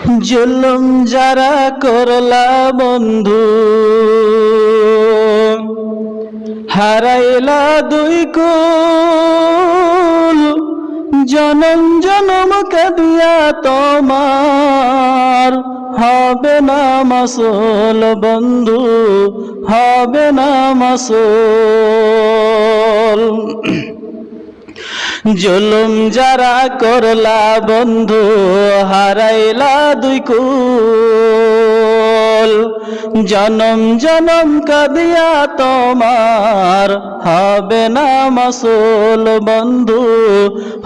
জুলুম যারা করলা বন্ধু, হারাইলা দুই কুল। জনম জনম কাঁদিয়া তোমার হবে না মাসুল বন্ধু, হবে না মাসুল। জুলুম যারা করলা বন্ধু, হারাইলা দুই কুল। জনম জনম কাঁদিয়া তোমার হবে না মাসুল বন্ধু,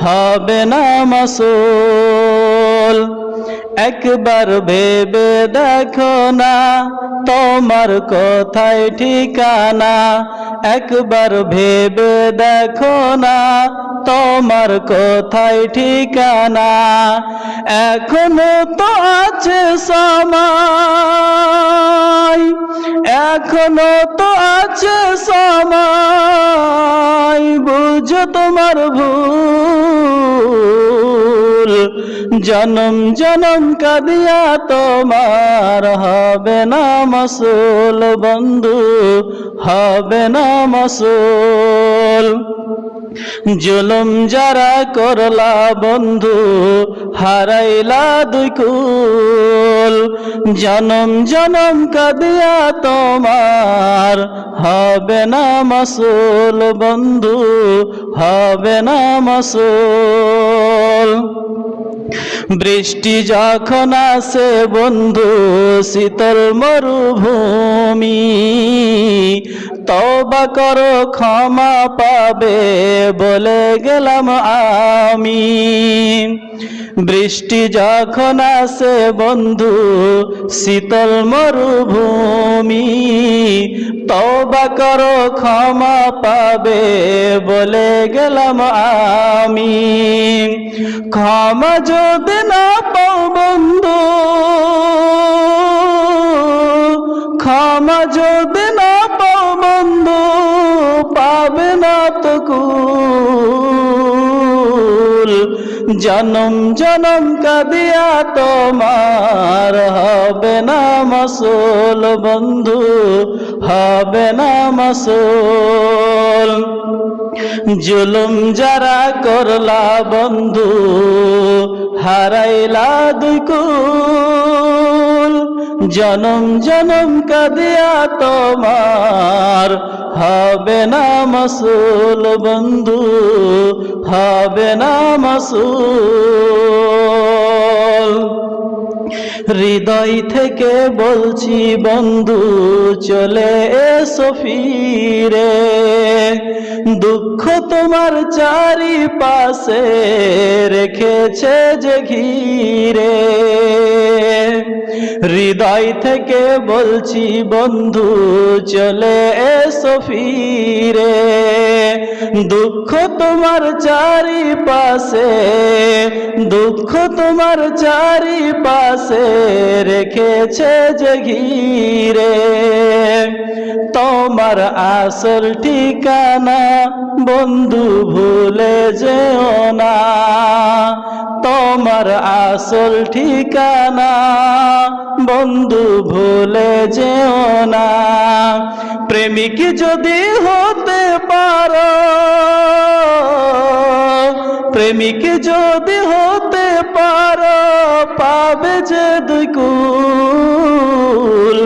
হবে না মাসুল। একবার ভেবে দেখো না তোমার কোথায় ঠিকানা, একবার ভেবে দেখো না তোমার কোথায় ঠিকানা। এখনো তো আছে সময়, এখনো তো আছে সময়, বুঝো তোমার ভুল। জনম জনম কাঁদিয়া তোমার হবে না মাসুল বন্ধু, হবে না মাসুল। জুলুম যারা করলা বন্ধু, হারাইলা দুই কুল। জনম জনম কাঁদিয়া তোমার হবে না মাসুল বন্ধু, হবে না মাসুল। বৃষ্টি যখন আসে বন্ধু শীতল মরুভূমি, তওবা করো ক্ষমা পাবে বলে গেলাম আমি। বৃষ্টি যখন আসে বন্ধু শীতল মরুভূমি, তওবা করো ক্ষমা পাবে বলে গেলাম আমি। ক্ষমা যদি না পাও বন্ধু, ক্ষমা যদি না পাও বন্ধু, পাবে না তো কুল। জনম জনম কাঁদিয়া তোমার হবে না মাসুল বন্ধু, হবে না মাসুল। জুলুম যারা করলা বন্ধু, হারাইলা দুই কুল। জনম জনম কাঁদিয়া তোমার হবে না মাসুল বন্ধু, হবে না মাসুল। হৃদয় থেকে বলছি বন্ধু চলে এসো ফিরে, দুঃখ তোমার চারিপাশে রেখেছে যে ঘিরে। হৃদয় থেকে বলছি বন্ধু চলে এসো ফিরে, দুঃখ তোমার চারিপাশে, দুঃখ তোমার চারিপাশে রেখেছে যে ঘিরে। তোমার আসল ঠিকানা বন্ধু ভুলে যেও না, তোমার আসল ঠিকানা বন্ধু ভুলে যেও না। প্রেমিক যদি হতে পারো, প্রেমিক যদি হতে পারো, পাবে যে দুই কুল।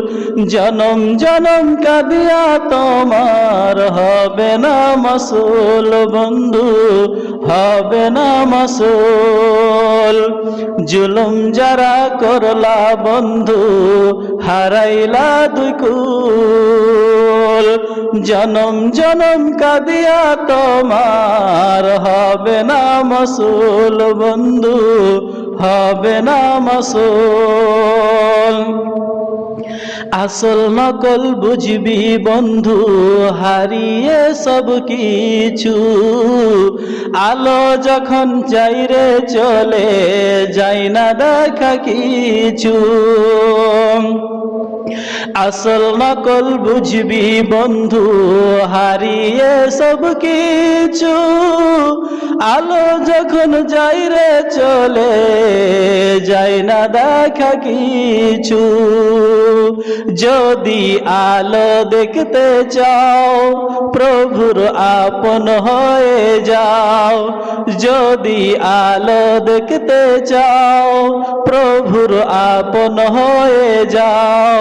জনম জনম কাঁদিয়া তোমার হবে না মাসুল বন্ধু, হবে না মাসুল। জুলুম যারা করলা বন্ধু, হারাইলা দুই কুল। জনম জনম কাঁদিয়া তোমার হবে না মাসুল বন্ধু, হবে না মাসুল। আসল নকল বুঝবি বন্ধু হারিয়ে সব কিছু, আলো যখন চাইরে চলে যায় না দেখা কিছু। আসল নকল বুঝবি বন্ধু, হারিয়ে সব কিছু। আলো যখন যাই রে চলে, যাই না দেখা কিছু। যদি আলো দেখতে চাও, প্রভুর আপন হয়ে যাও। যদি আলো দেখতে চাও, প্রভুর আপন হয়ে যাও।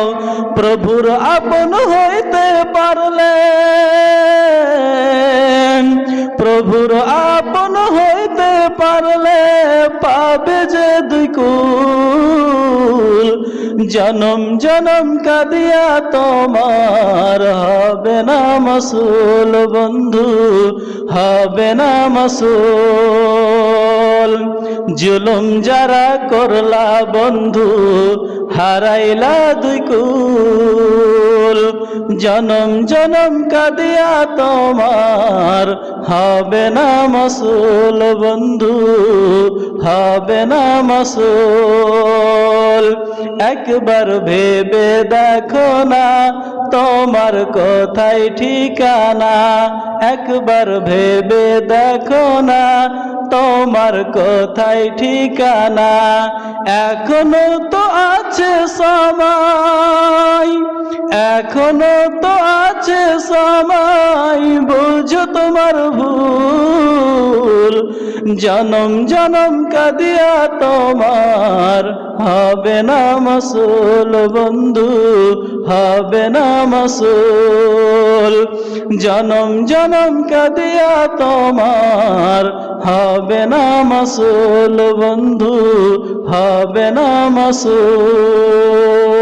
প্রভুর আপন হইতে পারলে, প্রভুর আপন হইতে পারলে পাবে যে দুই কুল। জনম জনম কাঁদিয়া তোমার হবে না মাসুল বন্ধু, হবে না মাসুল। জুলুম যারা করলা বন্ধু, হারাইলা দুই কুল। জনম জনম কাঁদিয়া তোমার হবে না মাসুল বন্ধু, হবে না মাসুল। একবার ভেবে দেখো না তোমার কোথায় ঠিকানা। একবার ভেবে দেখো না তোমার কোথায় ঠিকানা। এখনো তো আছে সময়, এখনো তো আছে সময়, বুঝো তোমার ভুল। জনম জনম কাঁদিয়া তোমার হবে না মাসুল বন্ধু, হবে না মাসুল। জনম জনম কাঁদিয়া তোমার হবে না মাসুল বন্ধু, হবে না মাসুল।